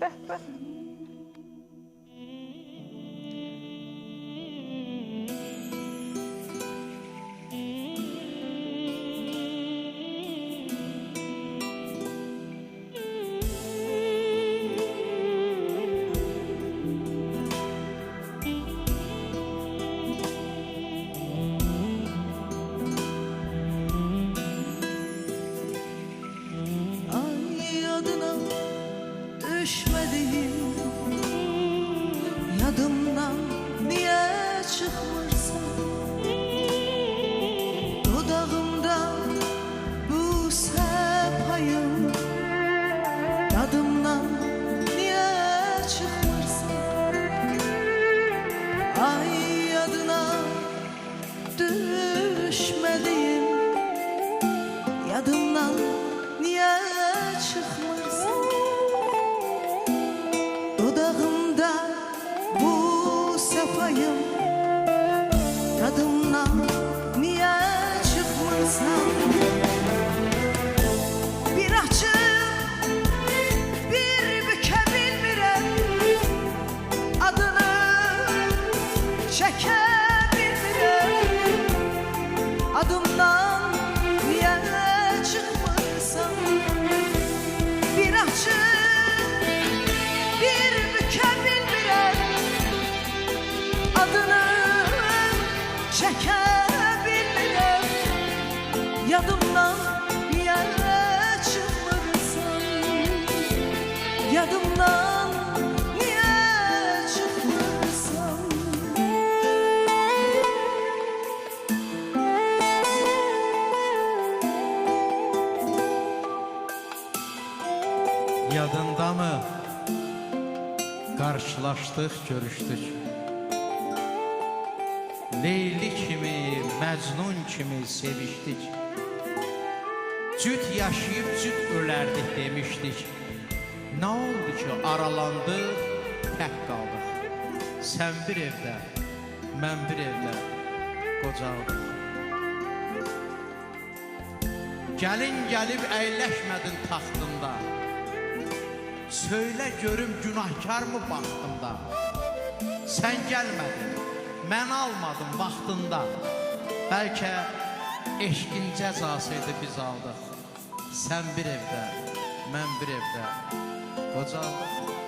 Bəh, bəh. Düşmediğim yadımdan niye çıkmırsan? Dudağımda bu sepayım yadımdan niye çıkmırsan? Ay yadına düşmediğim yadımdan niye çıkmırsan? Dudağımda bu sefayım yadımdan niye çıkmırsan? Bir açıp bir bükebilmirem, adını çekebilmirem. Adımdan niye çıkmırsan? Bir açıp bir bükebilmirem, adını çekebilmirem. Yadımdan niye çıkmırsan? Yadımdan niye çıkmırsan? Yadında mı? Karşılaştık, görüşdük. Leyli kimi, Məcnun kimi sevişdik. Cüt yaşayıb cüt ölərdik demişdik. Nə oldu ki aralandıq, tək qaldıq. Sən bir evdə, mən bir evdə qocaldıq. Gəlin gəlib əyləşmədin taxtında. Söylə görüm günahkar mı baxtımda? Sən gəlmədin, mən almadım vaxtında. Bəlkə eşqin cəzasıydı biz aldıq. Sən bir evdə, mən bir evdə qocaldıq.